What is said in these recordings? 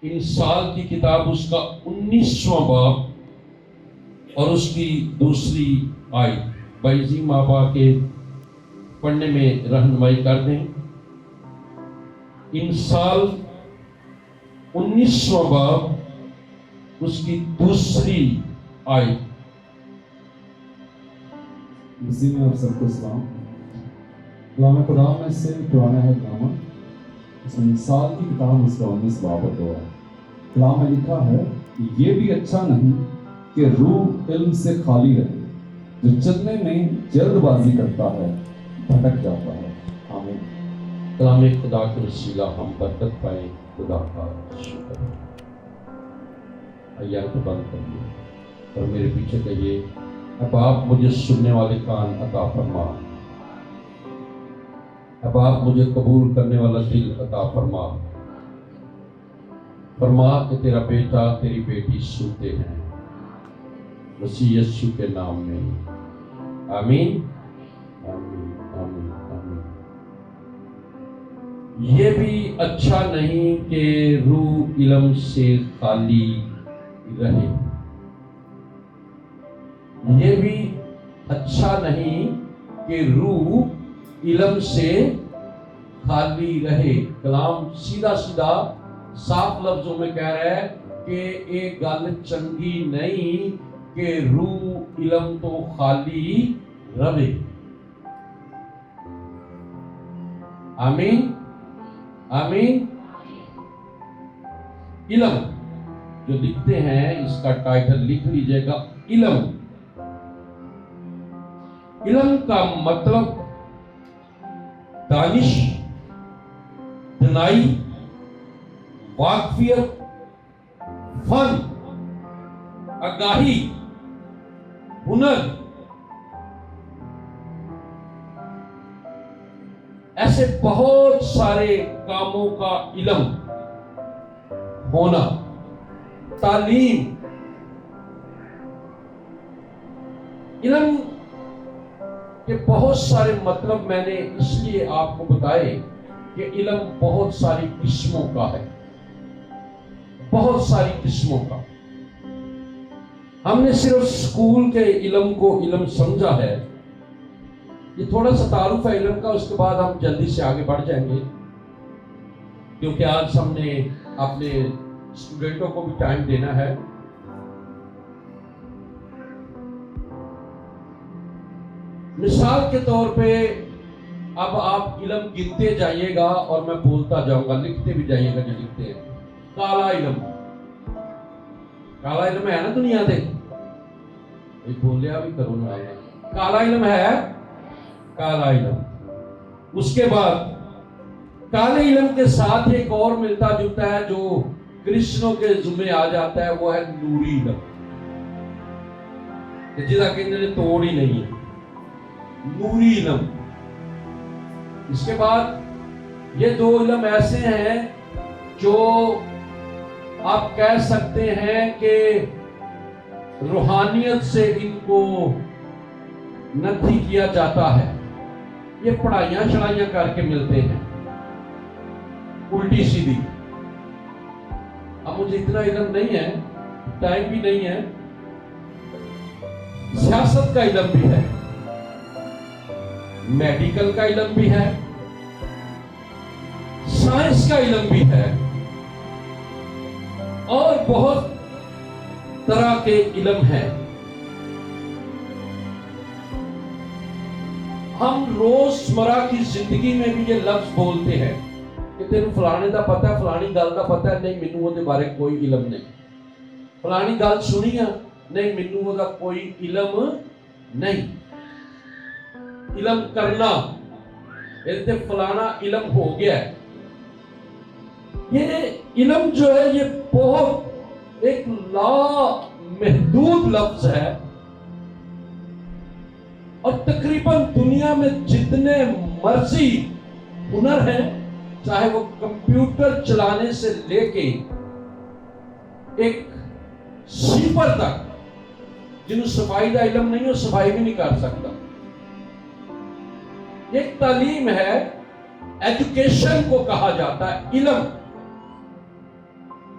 انسال کی کتاب اس کا 19واں باب اور اس کی دوسری آیت بائزی مابا کے پڑھنے میں رہنمائی کر دیں۔ انسال 19واں باب اس کی دوسری آیت۔ مسیح میں آپ سب کو سلام۔ کلام خدا میں سے پرانا ہے نامہ، اس میں انسال کی کتاب اس کا 19 باب اور 2 ہے۔ کلام میں لکھا ہے کہ یہ بھی اچھا نہیں کہ روح علم سے خالی رہے، جو چلنے میں جلد بازی کرتا ہے بھٹک جاتا ہے۔ آمین۔ کلام خدا کے وسیلہ ہم برکت پائیں۔ خدا کا شکر ہے۔ آیات بند کریے اور میرے پیچھے کہیے، اب آپ مجھے سننے والے کان عطا فرما، اب آپ مجھے قبول کرنے والا دل عطا فرما۔ فرما کہ تیرا بیٹا تیری بیٹی سنتے ہیں، مسیح یسوع کے نام میں آمین آمین آمین آمین۔ یہ بھی اچھا نہیں کہ روح علم سے خالی رہے، یہ بھی اچھا نہیں کہ روح علم سے خالی رہے۔ کلام سیدھا سیدھا صاف لفظوں میں کہہ رہا ہے کہ ایک گل چنگی نہیں کہ روح علم تو خالی رہے۔ آمین آمین۔ علم جو لکھتے ہیں اس کا ٹائٹل لکھ لیجئے گا، علم۔ علم کا مطلب دانش، دانائی، واقفیت، فن، آگاہی، ہنر، ایسے بہت سارے کاموں کا علم ہونا، تعلیم۔ علم کے بہت سارے مطلب میں نے اس لیے آپ کو بتائے کہ علم بہت ساری قسموں کا ہے، بہت ساری قسموں کا۔ ہم نے صرف اسکول کے علم کو علم سمجھا ہے۔ یہ تھوڑا سا تعارف ہے علم کا، اس کے بعد ہم جلدی سے آگے بڑھ جائیں گے، کیونکہ آج ہم نے اپنے اسٹوڈنٹوں کو بھی ٹائم دینا ہے۔ مثال کے طور پہ اب آپ علم گنتے جائیے گا اور میں بولتا جاؤں گا، لکھتے بھی جائیے گا جو لکھتے ہیں۔ کالا علم، کالا علم ہے نا دنیا دے، بولیا بھی کرو نا، کالا علم ہے، کالا علم۔ اس کے بعد کالے علم کے ساتھ ایک اور ملتا جلتا ہے جو کرسچنوں کے ذمہ آ جاتا ہے، وہ ہے نوری علم، جسا کہ انہوں نے توڑ ہی نہیں ہے، نوری علم۔ اس کے بعد یہ دو علم ایسے ہیں جو آپ کہہ سکتے ہیں کہ روحانیت سے ان کو نفی کیا جاتا ہے، یہ پڑھائیاں شڑائیاں کر کے ملتے ہیں، الٹی سیدھی۔ اب مجھے اتنا علم نہیں ہے، ٹائم بھی نہیں ہے۔ سیاست کا علم بھی ہے، میڈیکل کا علم بھی ہے، سائنس کا علم بھی ہے، اور بہت طرح کے علم ہیں۔ ہم روزمرہ کی زندگی میں بھی یہ لفظ بولتے ہیں کہ تینوں فلانے دا پتہ ہے، فلانی گل دا پتہ ہے، نہیں مینوں وہ دے بارے کوئی علم نہیں۔ فلانی گل سنی ہے، نہیں مینوں وہ دا کوئی علم نہیں۔ علم کرنا، یہ تے فلانا علم ہو گیا ہے۔ یہ علم جو ہے یہ بہت ایک لا محدود لفظ ہے، اور تقریباً دنیا میں جتنے مرضی ہنر ہیں، چاہے وہ کمپیوٹر چلانے سے لے کے ایک سیپر تک، جنہوں صفائی کا علم نہیں ہو صفائی بھی نہیں کر سکتا۔ ایک تعلیم ہے، ایجوکیشن کو کہا جاتا ہے علم۔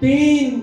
3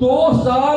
2000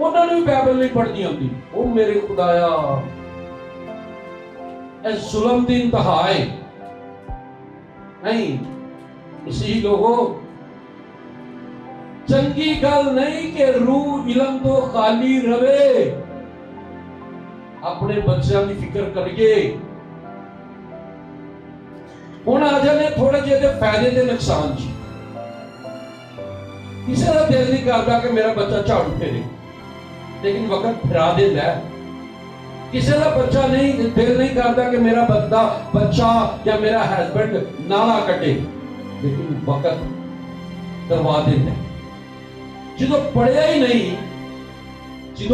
ਉਹਨਾਂ ਨੂੰ ਵੀ ਬਾਈਬਲ ਨਹੀਂ ਪੜ੍ਹਨੀ ਆਉਂਦੀ। ਉਹ ਮੇਰੇ ਖੁਦਾਇਆ, ਇਹ ਜ਼ੁਲਮ ਦੀ ਇੰਤਹਾ ਹੈ। ਨਹੀਂ ਮਸੀਹ ਲੋਗੋ, ਚੰਗੀ ਗੱਲ ਨਹੀਂ ਕਿ ਰੂਹ ਇਲਮ ਤੋਂ ਖਾਲੀ ਰਵੇ। ਆਪਣੇ ਬੱਚਿਆਂ ਦੀ ਫਿਕਰ ਕਰੀਏ। ਹੁਣ ਆ ਜਾਣੇ ਥੋੜੇ ਜਿਹੇ ਦੇ ਫਾਇਦੇ ਤੇ ਨੁਕਸਾਨ ਚ। ਕਿਸੇ ਦਾ ਦਿਲ ਨਹੀਂ ਕਰਦਾ ਕਿ ਮੇਰਾ ਬੱਚਾ ਝਾੜੂ ਫੇਰੇ, ਲੇਕਿਨ ਵਕਤ ਫਿਰਾ ਦਿੰਦਾ ਹੈ। ਕਿਸੇ ਦਾ ਬੱਚਾ ਨਹੀਂ ਦਿਲ ਨਹੀਂ ਕਰਦਾ ਕਿ ਮੇਰਾ ਬੱਚਾ ਜਾਂ ਮੇਰਾ ਹਸਬੈਂਡ ਨਾਲਾ ਕੱਢੇ, ਲੇਕਿਨ ਵਕਤ ਕਰਵਾ ਦਿੰਦਾ। ਜਦੋਂ ਪੜਿਆ ਹੀ ਨਹੀਂ, ਤੇ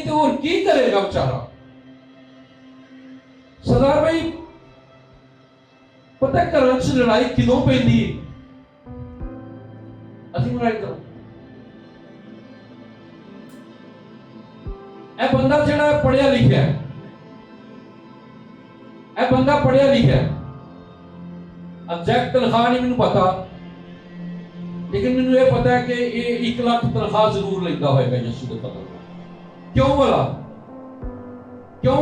ਹੋਰ ਕੀ ਕਰੇਗਾ ਵਿਚਾਰਾ। ਸਰਦਾਰ ਭਾਈ, ਪਤਾ ਘਰਾਂ 'ਚ ਲੜਾਈ ਕਿਦੋਂ ਪੈਂਦੀ ਹੈ? ਅਸੀਂ ਲੜਾਈ ਕਰੋ, ਇਹ ਬੰਦਾ ਜਿਹੜਾ ਪੜਿਆ ਲਿਖਿਆ ਹੈ, ਐਗਜ਼ੈਕਟ ਤਨਖਾਹ ਨਹੀਂ ਮੈਨੂੰ ਪਤਾ, ਲੇਕਿਨ ਮੈਨੂੰ ਇਹ ਪਤਾ ਹੈ ਕਿ ਇਹ 1 ਲੱਖ ਤਨਖਾਹ ਜ਼ਰੂਰ ਲੈਂਦਾ ਹੋਏਗਾ ਯਿਸੂ ਦੇ ਕਤਲ ਨਾਲ। ਕਿਉਂ ਵਾਲਾ? ਕਿਉਂ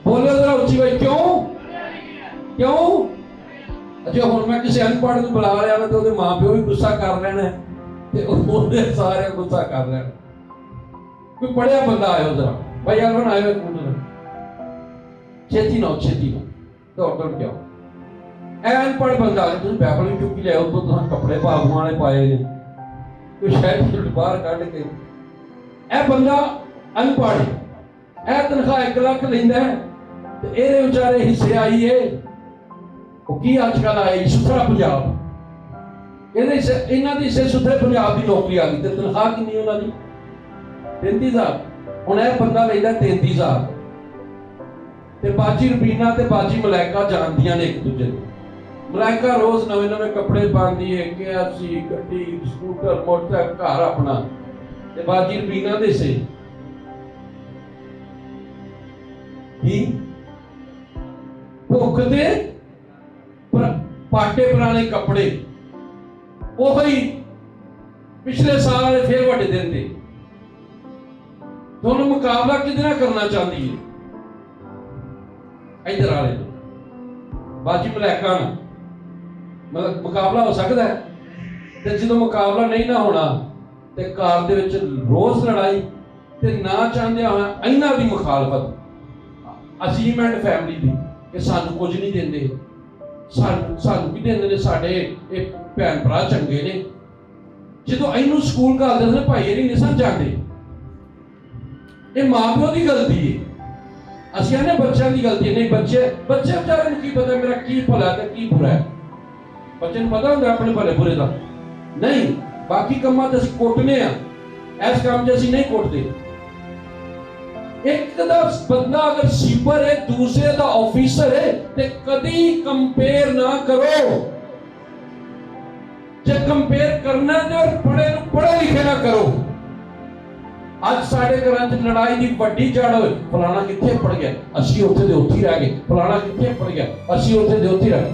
ਬੋਲੋ ਜਰਾ ਉੱਚੀ ਭਾਈ, ਕਿਉਂ? ਅੱਛਾ, ਹੁਣ ਮੈਂ ਕਿਸੇ ਅਨਪੜ੍ਹ ਨੂੰ ਬੁਲਾ ਲਿਆ ਨਾ ਤੇ ਉਹਦੇ ਮਾਂ ਪਿਓ ਵੀ ਗੁੱਸਾ ਕਰ ਲੈਣਾ ਤੇ ਉਹਦੇ ਸਾਰੇ ਗੁੱਸਾ ਕਰ ਲੈਣ। ਕੋਈ ਪੜਿਆ ਬੰਦਾ ਆਇਓ ਜਰਾ ਭਾਈ, ਆਲਵਨ ਆਇਓ ਇੱਕ ਮਿੰਟ, ਛੇਤੀ ਨਾ ਦੌੜ ਕੇ ਆਓ। ਇਹ ਅਨਪੜ੍ਹ ਬੰਦਾ, ਤੁਸੀਂ ਬਾਈਬਲ ਵੀ ਚੁੱਕ ਲਿਆਓ, ਤੋਂ ਤੁਸੀਂ ਕੱਪੜੇ ਭਾਗੂਆਂ ਵਾਲੇ ਪਾਏ ਨੇ, ਕੋਈ ਸ਼ਾਇਦ ਬਾਹਰ ਕੱਢ ਕੇ। ਇਹ ਬੰਦਾ ਅਨਪੜ੍ਹ, ਇਹ ਤਨਖਾਹ 1 ਲੱਖ ਲੈਂਦਾ ਤੇ ਇਹਦੇ ਵਿਚਾਰੇ ਹਿੱਸੇ ਆਈਏ। ਉਹ ਕੀ ਅੱਜ ਕੱਲ ਆਏ ਸੁਥਰਾ ਪੰਜਾਬ, ਇਹਨਾਂ ਦੀ ਸੁਥਰੇ ਪੰਜਾਬ ਦੀ ਨੌਕਰੀ ਆ ਗਈ ਤੇ ਤਨਖਾਹ ਕਿੰਨੀ ਉਹਨਾਂ ਦੀ? 33,000। ਹੁਣ ਇਹ ਬੰਦਾ ਲੈਂਦਾ 33,000 ਤੇ ਬਾਜੀ ਰਬੀਨਾ ਤੇ ਬਾਜੀ ਮਲਾਇਕਾ ਜਾਣਦੀਆਂ ਨੇ ਇੱਕ ਦੂਜੇ ਨੂੰ। ਮਲਾਇਕਾ ਰੋਜ਼ ਨਵੇਂ ਕੱਪੜੇ ਪਾਉਂਦੀ ਹੈ, KFC ਗੱਡੀ, ਸਕੂਟਰ, ਮੋਟਰਸਾਈਕਲ, ਘਰ ਆਪਣਾ, ਤੇ ਬਾਜੀ ਰਬੀਨਾ ਦੇ ਸੇ ਕੀ ਭੁੱਖ ਦੇ ਪਾਟੇ ਪੁਰਾਣੇ ਕੱਪੜੇ, ਉਹੀ ਪਿਛਲੇ ਸਾਲ ਵਾਲੇ ਫੇਰ ਵੱਡੇ ਦਿਨ ਦੇ। ਤੁਹਾਨੂੰ ਮੁਕਾਬਲਾ ਕਿਹਦੇ ਨਾਲ ਕਰਨਾ ਚਾਹੁੰਦੀ ਹੈ? ਇਧਰ ਵਾਲੇ ਤੋਂ ਬਾਜੀ ਮਲਾਇਕਾ ਨਾਲ ਮਤਲਬ ਮੁਕਾਬਲਾ ਹੋ ਸਕਦਾ ਹੈ। ਤੇ ਜਦੋਂ ਮੁਕਾਬਲਾ ਨਹੀਂ ਨਾ ਹੋਣਾ ਤੇ ਘਰ ਦੇ ਵਿੱਚ ਰੋਜ਼ ਲੜਾਈ ਤੇ ਨਾ ਚਾਹੁੰਦਿਆਂ ਹੋਇਆ ਇਹਨਾਂ ਦੀ ਮੁਖਾਲਫਤ, ਅਚੀਵਮੈਂਟ ਫੈਮਿਲੀ ਦੀ ਕਿ ਸਾਨੂੰ ਕੁਝ ਨਹੀਂ ਦਿੰਦੇ, ਸਾਨੂੰ ਕੀ ਦਿੰਦੇ ਨੇ, ਸਾਡੇ ਇਹ ਭੈਣ ਭਰਾ ਚੰਗੇ ਨੇ। ਜਦੋਂ ਇਹਨੂੰ ਸਕੂਲ ਘੱਲਦੇ ਨੇ ਭਾਈ ਇਹ ਨਹੀਂ ਸਮਝਾਉਂਦੇ, ਇਹ ਮਾਂ ਪਿਓ ਦੀ ਗਲਤੀ ਹੈ। ਅਸੀਂ ਆਨੇ ਬੱਚਿਆਂ ਦੀ ਗਲਤੀ ਨਹੀਂ, ਬੱਚੇ ਵਿਚਾਰੇ ਨੂੰ ਕੀ ਪਤਾ ਮੇਰਾ ਕੀ ਭਲਾ ਤੇ ਕੀ ਬੁਰਾ ਹੈ। ਬੱਚੇ ਨੂੰ ਪਤਾ ਹੁੰਦਾ ਆਪਣੇ ਭਲੇ ਬੁਰੇ ਦਾ ਨਹੀਂ। ਬਾਕੀ ਕੰਮਾਂ 'ਚ ਅਸੀਂ ਕੁੱਟਨੇ ਆ, ਇਸ ਕੰਮ 'ਚ ਅਸੀਂ ਨਹੀਂ ਕੁੱਟਦੇ। ਇੱਕ ਦਾ ਬੰਦਾ ਅਗਰ ਸੀਪਰ ਹੈ, ਦੂਸਰੇ ਦਾ ਆਫੀਸਰ ਹੈ, ਤੇ ਕਦੀ ਕੰਪੇਅਰ ਨਾ ਕਰੋ। ਜੇ ਕੰਪੇਅਰ ਕਰਨਾ ਤੇ ਪੜ੍ਹੇ ਲਿਖੇ ਨਾ ਕਰੋ। ਅੱਜ ਸਾਡੇ ਘਰਾਂ 'ਚ ਲੜਾਈ ਦੀ ਵੱਡੀ ਜੜ ਹੋਏ, ਫਲਾਣਾ ਕਿੱਥੇ ਪੜ ਗਿਆ, ਅਸੀਂ ਉੱਥੇ ਦੇ ਉੱਥੇ ਰਹਿ ਗਏ, ਫਲਾਣਾ ਕਿੱਥੇ ਪੜ ਗਿਆ, ਅਸੀਂ ਉੱਥੇ ਦੇ ਉੱਥੇ ਰਹਿ ਗਏ।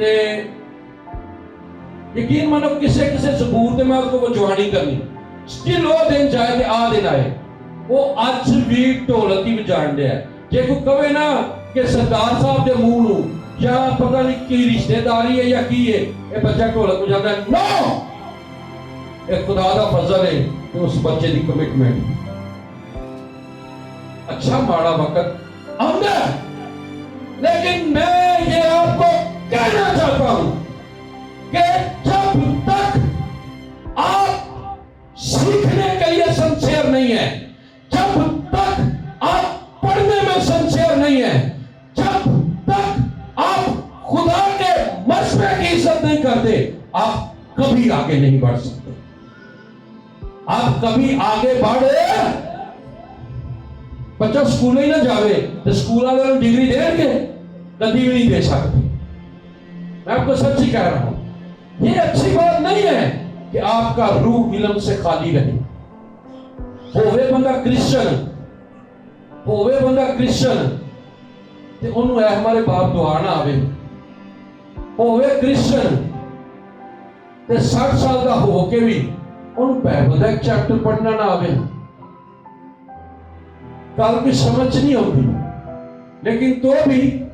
تے یقین مانو کسے کسے زبور تے میں اس کو وہ جوانی کرنی سٹل وہ دن جائے تے آ دن آئے وہ اج بھی ڈھولکی وجاڑن دے ہے جے کوئی کہے نا کہ سردار صاحب دے منہ نو یا پتہ نہیں کی رشتہ داری ہے یا کی ہے اے بچہ ڈھولک وجاتا ہے نو اے خدا دا فضل ہے کہ اس بچے دی کمٹمنٹ اچھا ماڑا وقت آندا ہے لیکن میں یہ آپ کو کہنا چاہتا ہوں کہ جب تک آپ سیکھنے کے لیے سنسیئر نہیں ہیں جب تک آپ پڑھنے میں سنسیئر نہیں ہیں جب تک آپ خدا کے مشورے کی عزت نہیں کرتے آپ کبھی آگے نہیں بڑھ سکتے آپ کبھی آگے بڑھے بچہ سکول ہی نہ جاوے تو سکول والے ڈگری دیں گے کبھی بھی نہیں دے سکتے میں آپ کو سچی کہہ رہا ہوں یہ اچھی بات نہیں ہے کہ آپ کا روح علم سے خالی رہے ہوئے بندہ کرسچن تے انہوں اے ہمارے باپ دعا نہ آوے ہوئے کرسچن تے 60 سال کا ہو کے بھی انہوں بائبل دا ایک چیپٹر پڑھنا نہ آوے کل کی سمجھ نہیں ہوتی لیکن تو بھی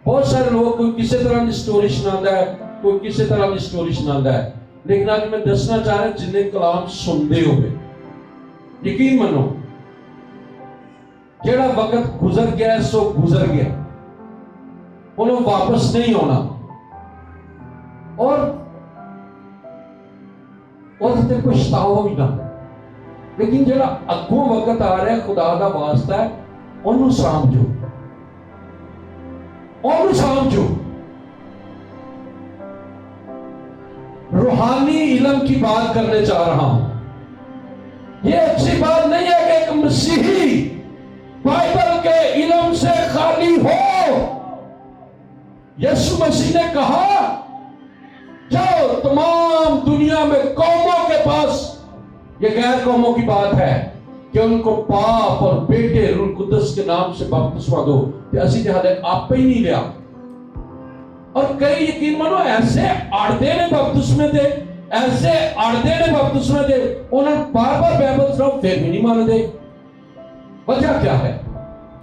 بہت سارے لوگ کوئی کسی طرح کی سٹوری سناتا ہے کوئی کسی طرح کی سٹوری سناتا ہے لیکن آج میں دسنا چاہ رہا جن نے کلام سنتے ہوئے یقین منو جیڑا وقت گزر گیا ہے سو گزر گیا انہوں واپس نہیں ہونا اور تے پچھتاؤ بھی نہ لیکن جیڑا اگوں وقت آ رہا ہے خدا دا واسطہ ہے انہوں سمجھو روحانی علم کی بات کرنے چاہ رہا ہوں یہ اچھی بات نہیں ہے کہ ایک مسیحی بائبل کے علم سے خالی ہو یسوع مسیح نے کہا جاؤ تمام دنیا میں قوموں کے پاس یہ غیر قوموں کی بات ہے کہ ان کو باپ اور بیٹے روح القدس کے نام سے بپتسمہ دو کہ اسی جہاں آپ پہ ہی نہیں لیا اور کئی یقین منو ایسے آڑدے نے بپتسمے دے انہوں نے بار بار بائبل سناؤ پھر بھی نہیں مانے دے وجہ کیا ہے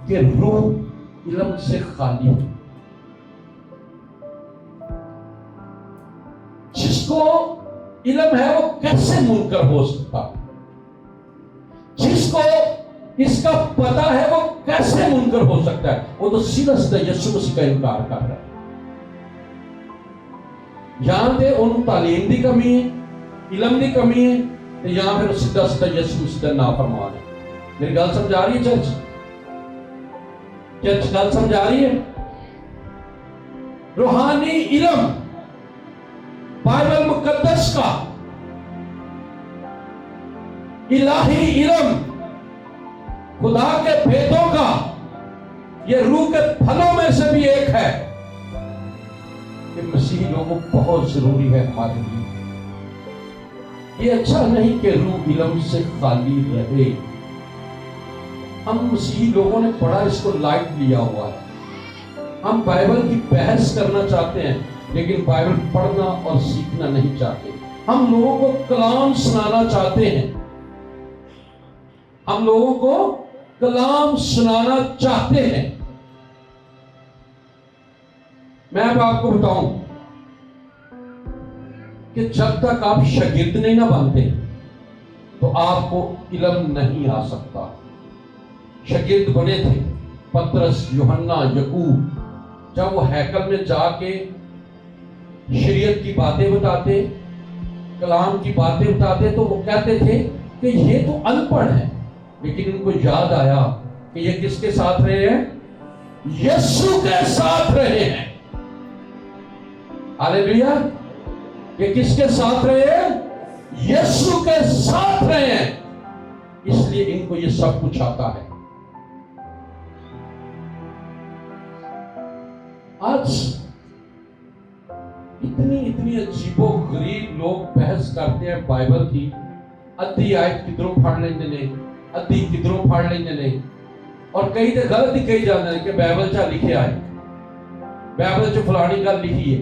کہ روح علم سے خالی ہے جس کو علم ہے وہ کیسے منکر ہو سکتا جس کو اس کا پتہ ہے وہ کیسے منکر ہو سکتا ہے وہ تو سیدھا سیدھا یسوع مسیح کا انکار کر رہا ہے یہاں تے ان تعلیم دی کمی ہے علم دی کمی ہے تے یہاں پھر سیدھا سیدھا یسوع مسیح کا نافرمان ہے میری گل سمجھا رہی ہے چرچ گل سمجھا رہی ہے روحانی علم بائبل مقدس کا الہی علم خدا کے بھیدوں کا یہ روح کے پھلوں میں سے بھی ایک ہے کہ مسیحی لوگوں بہت ضروری ہے ہمارے لیے یہ اچھا نہیں کہ روح علم سے خالی رہے ہم مسیحی لوگوں نے بڑا اس کو لائٹ لیا ہوا ہے ہم بائبل کی بحث کرنا چاہتے ہیں لیکن بائبل پڑھنا اور سیکھنا نہیں چاہتے ہم لوگوں کو کلام سنانا چاہتے ہیں ہم لوگوں کو کلام سنانا چاہتے ہیں میں اب آپ کو بتاؤں کہ جب تک آپ شاگرد نہیں نہ بنتے تو آپ کو علم نہیں آ سکتا شاگرد بنے تھے پترس یوحنا یعقوب جب وہ ہیکل میں جا کے شریعت کی باتیں بتاتے کلام کی باتیں بتاتے تو وہ کہتے تھے کہ یہ تو ان پڑھ ہے لیکن ان کو یاد آیا کہ یہ کس کے ساتھ رہے ہیں یسوع کے ساتھ رہے ہیں ہاللیلویا یہ کس کے ساتھ رہے ہیں یسوع کے ساتھ رہے ہیں اس لیے ان کو یہ سب کچھ آتا ہے آج اتنی عجیب و غریب لوگ بحث کرتے ہیں بائبل کی ادھی آیت کدھروں پڑھ لیندے نے ادھی کدھروں پڑھ لیندے نے اور کئی تے غلط ہی کہی جاندے ہیں کہ بائبل چا لکھے آئے بائبل چ فلانی گل لکھی ہے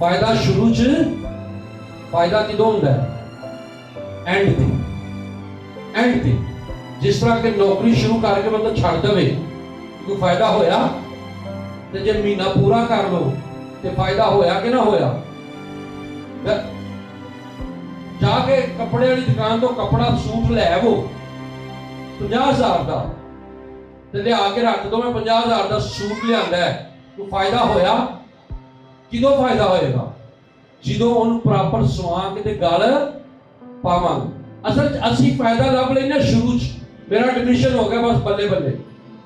فائدہ شروع چ فائدہ کدوں ہوندا ہے؟ اینڈ تے اینڈ تے جس طرح کہ نوکری شروع کر کے بندہ چھڑ دے کوئی فائدہ ہویا تے جے مہینہ پورا کر لو تے فائدہ ہویا کہ نہ ہویا؟ جا کے کپڑے والی دکان تو کپڑا سوٹ لے وہ 50,000 دا تے لے آ کے رکھ دو میں 50,000 دا سوٹ لے آندا ہے تو فائدہ ہویا؟ کدوں فائدہ ہوئے گا؟ جدوں ان پراپر سوا کے تے گل پاواں اصل اسی فائدہ لب لینے شروع چ میرا ایڈمیشن ہو گیا بس بلے بلے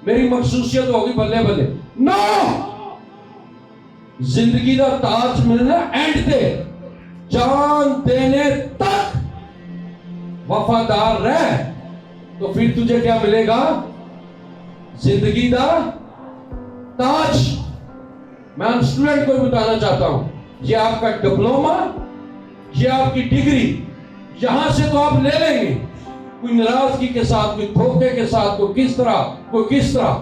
میری مخصوصیت ہوگی بلے بلے نو زندگی دا تاج ملنا اینڈ تے جان دینے تک وفادار رہ تو پھر تجھے کیا ملے گا؟ زندگی دا تاج. میں اسٹوڈنٹ کو بتانا چاہتا ہوں یہ آپ کا ڈپلوما یہ آپ کی ڈگری یہاں سے تو آپ لے لیں گے کوئی ناراضگی کے ساتھ کوئی دھوکے کے ساتھ کوئی کس طرح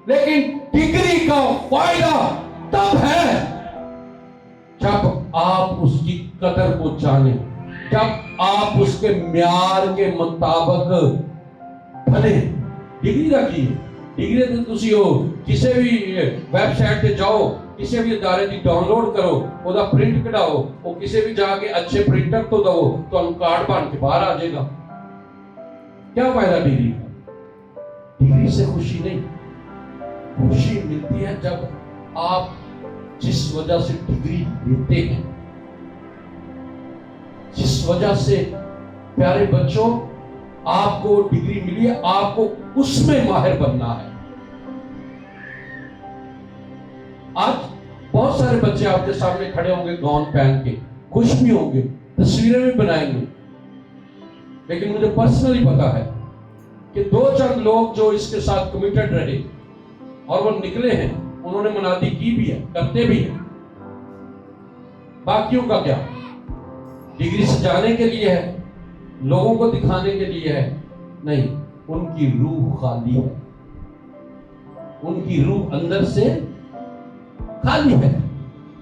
لیکن ڈگری کا فائدہ تب ہے جب آپ اس کی قدر کو جانیں جب آپ اس کے معیار کے مطابق بنے. ڈگری رکھیے ڈگری تے تسی ہو کسی بھی ویب سائٹ تے جاؤ کسی بھی ادارے دی ڈاؤن لوڈ کرو او دا پرنٹ کਢਾਓ او کسی بھی جا کے اچھے پرنٹر تو دو تو ان کارڈ بن کے باہر آ جائے گا. کیا فائدہ ڈگری کا؟ ڈگری سے خوشی نہیں خوشی ملتی ہے جب آپ جس وجہ سے ڈگری لیتے ہیں جس وجہ سے پیارے بچوں آپ کو ڈگری ملی ہے آپ کو اس میں ماہر بننا ہے. آج بہت سارے بچے آپ کے سامنے کھڑے ہوں گے گاؤن پہن کے خوش بھی ہوں گے تصویریں بھی بنائیں گے لیکن مجھے پرسنلی پتا ہے کہ 2-4 لوگ جو اس کے ساتھ کمیٹڈ رہے اور وہ نکلے ہیں انہوں نے منادی کی بھی ہے کرتے بھی ہیں. باقیوں کا کیا؟ ڈگری سجانے کے لیے ہے لوگوں کو دکھانے کے لیے ہے نہیں. ان کی روح خالی ہے ان کی روح اندر سے خالی ہے.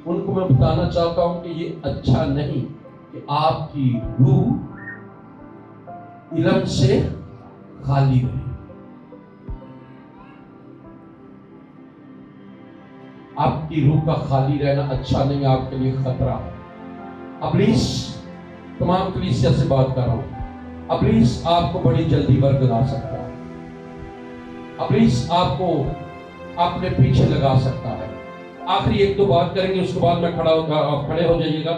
ان کو میں بتانا چاہتا ہوں کہ یہ اچھا نہیں کہ آپ کی روح علم سے خالی رہے. آپ کی روح کا خالی رہنا اچھا نہیں آپ کے لیے خطرہ ہے. ابلیس تمام کلیسیا سے بات کر رہا ہوں ابلیس آپ کو بڑی جلدی برگلا سکتا ہے. ابلیس آپ کو اپنے پیچھے لگا سکتا ہے. آخری 1-2 بات کریں گے اس کے بعد میں کھڑے ہو جائیے گا.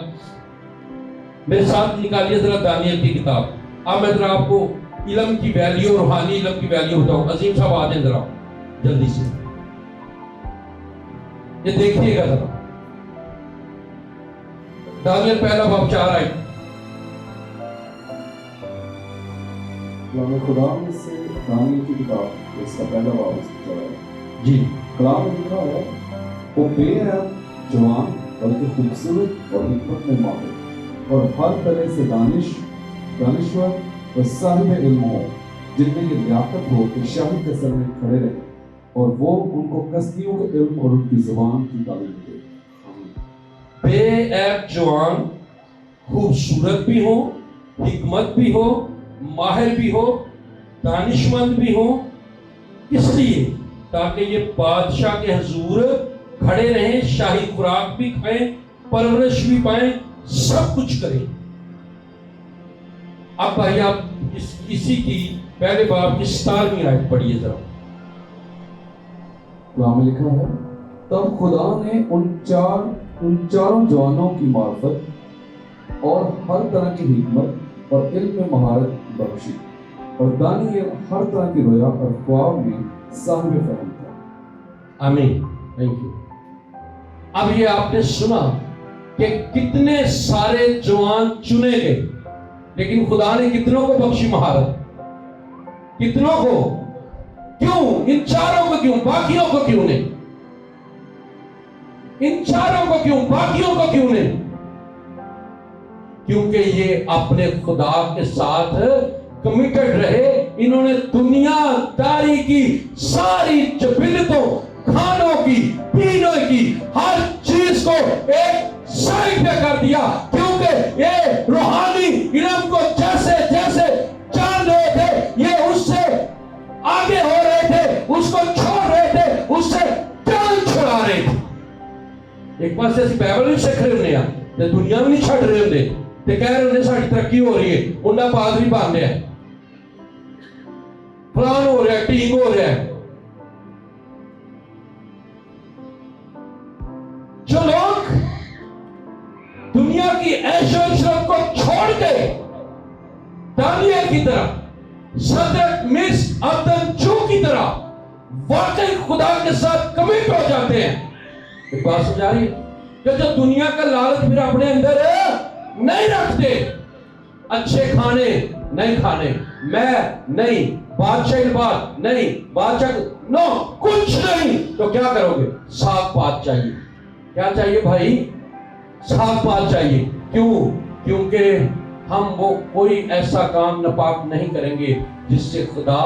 میرے ساتھ نکالیے ذرا دانیل کی کتاب. اب میں ذرا آپ کو علم کی ویلیو روحانی علم کی ویلیو بتاؤں. عظیم صاحب آ جائیں ذرا جلدی سے یہ دیکھیے گا ذرا. دانیل پہلا باب 4 آیت. کلام خدا میں سے دانیل کی کتاب اس کا پہلا باب جی کلام میں لکھا ہے وہ بے عیب جوان بلکہ خوبصورت اور حکمت میں ماہر اور ہر طرح سے دانشور اور صاحب علم ہو جن میں یہ لیاقت ہو کہ شاہی قصر میں کھڑے رہے اور وہ ان کو کسبیوں کے علم اور ان کی زبان کی تعلیم دے. بے عیب جوان خوبصورت بھی ہو حکمت بھی ہو ماہر بھی ہو دانشمند بھی ہو. کس لیے؟ تاکہ یہ بادشاہ کے حضور کھڑے رہیں شاہی خوراک بھی کھائیں پرورش بھی پائیں سب کچھ کریں. اب بھائی آپ اسی کی پہلے باب کی 17ویں آیت پڑھیے ذرا. کلام میں لکھا ہے تب خدا نے ان چاروں جوانوں کی معرفت اور ہر طرح کی حکمت اور علم میں مہارت بخشی اور دانیل ہر طرح کی رویا اور خواب میں صاحب فہم تھا. آمین. Thank you. اب یہ آپ نے سنا کہ کتنے سارے جوان چنے گئے لیکن خدا نے کتنوں کو بخشی مہارت. کتنوں کو؟ کیوں؟ ان چاروں کو کیوں باقیوں کو کیوں نہیں؟ ان چاروں کو کیوں باقیوں کو کیوں نہیں؟ کیونکہ یہ اپنے خدا کے ساتھ کمیٹڈ رہے. انہوں نے دنیا داری کی ساری جبلتوں کھانوں کی پینے کی ہر چیز اس کو ایک سائڈ پہ کر دیا، کیونکہ یہ روحانی علم کو جیسے جیسے جان رہے تھے یہ اس سے آگے ہو رہے تھے، اس کو چھوڑ رہے تھے، اس سے جان چھڑا رہے تھے۔ ایک پاس ایسی بائبل بھی سکھ رہے ہونے تے دنیا میں نہیں چھڑ رہے ہوندے تے کہہ رہے ہوندے ساری ترقی ہو رہی ہے، انہاں پادری بن رہا ہے، فلان ہو رہا ہے، ٹیم ہو رہا ہے۔ جو لوگ دنیا کی عیش و عشرت کو چھوڑ کے دانیال کی طرح، صدرک مصر عبدنجو کی طرح واقعی خدا کے ساتھ کمٹ ہو جاتے ہیں، ایک بات سمجھا رہی ہے کہ جو دنیا کا لالچ پھر اپنے اندر نہیں رکھتے، اچھے کھانے نہیں کھانے، میں نہیں، بادشاہ بات نہیں، بادشاہ نو کچھ نہیں، تو کیا کرو گے؟ صاف بات چاہیے۔ کیا چاہیے بھائی؟ صاف بات چاہیے۔ کیوں؟ کیونکہ ہم وہ کوئی ایسا کام ناپاک نہیں کریں گے جس سے خدا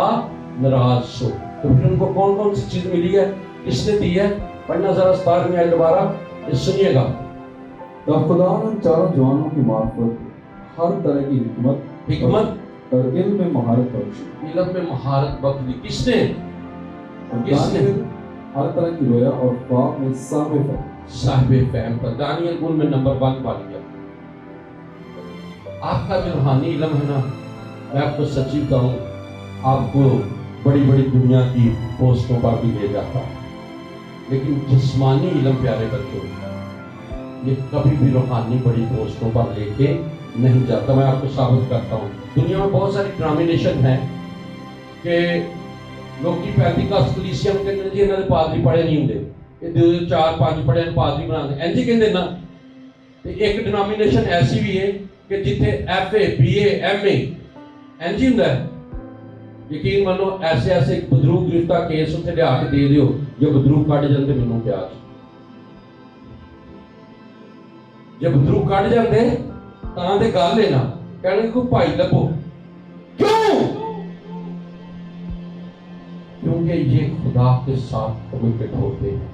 ناراض ہو۔ تو پھر ان کو کون کون سی چیز ملی ہے، کس نے دی ہے؟ پڑھنا ذرا 17 میں آئے دوبارہ، یہ سنیے گا۔ تب خدا نے چاروں جوانوں کی معرفت، ہر طرح کی حکمت اور علم میں مہارت بخشی۔ علم میں مہارت بخشی کس نے؟ کس نے؟ ہر طرح کی رویا اور خواب میں صاحب فہم پر دانیال گل میں نمبر 1 پا لیا۔ آپ کا جو روحانی علم ہے نا، میں آپ کو سچی کہوں، آپ کو بڑی بڑی دنیا کی پوسٹوں پر بھی لے جاتا ہے، لیکن جسمانی علم پیارے بچوں یہ کبھی بھی روحانی بڑی پوسٹوں پر لے کے نہیں جاتا۔ میں آپ کو ثابت کرتا ہوں، دنیا میں بہت ساری ڈرامینیشن ہیں کہ لوگ کی پینتیکاسٹ کلیسیم کے اندر جی انہوں نے پادری پڑھے نہیں ہوندے، یہ 2 4 5 پڑھے پادری بنا دیں این جی کہندے نا۔ ایک ڈنامینیشن ایسی بھی ہے کہ جتھے F A B A M A N G ہوندا ہے، یقین منو ایسے ایسے بدروگ گرفتہ کیس اتنے لیا کے دے دیو، جو بدروگ کٹ جاندے مینوں پیار، جب بدروگ کٹ جاندے تاں دے گل ہے نا، کہنے کو بھائی لبو، کیوں؟ کیونکہ یہ خدا کے ساتھ کمیٹڈ ہوتے ہیں۔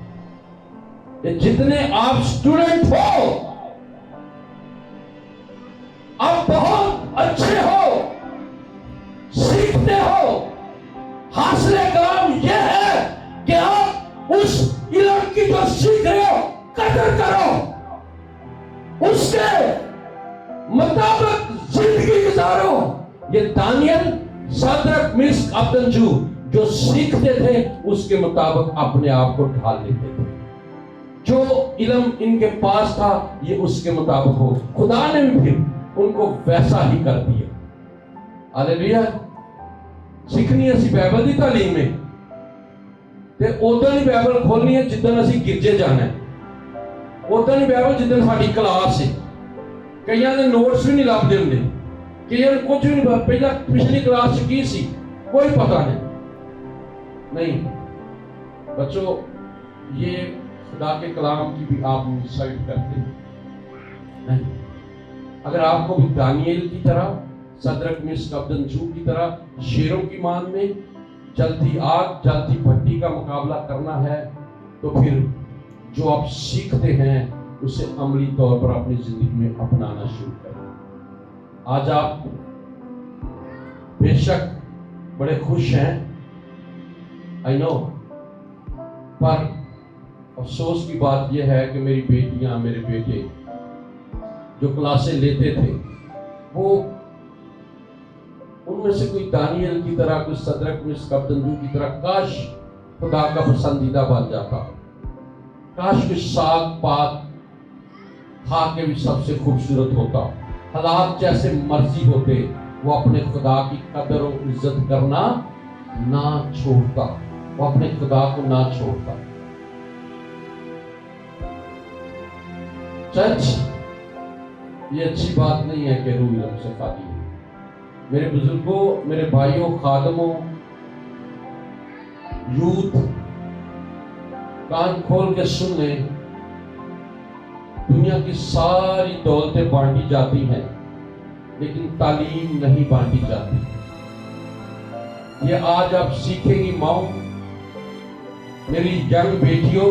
یہ جتنے آپ سٹوڈنٹ ہو، آپ بہت اچھے ہو، سیکھتے ہو، حاصل کلام یہ ہے کہ آپ اس علم کی جو سیکھ رہے ہو قدر کرو، اس کے مطابق زندگی گزارو۔ یہ دانیال، صدرک، مصر، عبدنجو جو سیکھتے تھے اس کے مطابق اپنے آپ کو ڈھال لیتے تھے، جو علم ان کے پاس تھا یہ اس کے مطابق ہو۔ خدا نے بھی پھر ان کو ویسا ہی کر دیا۔ ہاللیلویا۔ سیکھنی ہے اسی بائبل دی تعلیم میں تے اودن ہی بائبل کھولنی ہے جدن اسی گرجے جانا ہے، اودن ہی بائبل جدن ساڈی کلاس ہے۔ کئیاں دے نوٹس بھی نہیں لبدے ہوندے، کئیاں کچھ بھی نہیں، پہلا پچھلی کلاس چ کی سی کوئی پتہ نہیں۔ بچوں یہ خدا کے کلام کی بھی آپ سائٹ کرتے ہیں۔ اگر آپ کو بھی دانیال کی طرح، صدرک، مصر، عبدنجو کی طرح شیروں کی مان میں جلتی آگ جلتی بھٹی کا مقابلہ کرنا ہے تو پھر جو آپ سیکھتے ہیں اسے عملی طور پر اپنی زندگی میں اپنانا شروع کریں۔ آج آپ بے شک بڑے خوش ہیں، I know، پر افسوس کی بات یہ ہے کہ میری بیٹیاں، میرے بیٹے جو کلاسیں لیتے تھے وہ ان میں سے کوئی دانیال کی طرح، کوئی صدرک، مصر، عبدنجو کی طرح کاش خدا کا پسندیدہ بن جاتا، کاش کوئی ساگ پات کھا کے بھی سب سے خوبصورت ہوتا، حالات جیسے مرضی ہوتے وہ اپنے خدا کی قدر و عزت کرنا نہ چھوڑتا، وہ اپنے خدا کو نہ چھوڑتا۔ چرچ یہ اچھی بات نہیں ہے کہ روح علم سے خالی ہے۔ میرے بزرگوں، میرے بھائیوں، خادموں، یوتھ، کان کھول کے سن لیں، دنیا کی ساری دولتیں بانٹی جاتی ہیں لیکن تعلیم نہیں بانٹی جاتی۔ یہ آج آپ سیکھیں گی ماؤں، میری ینگ بیٹیوں،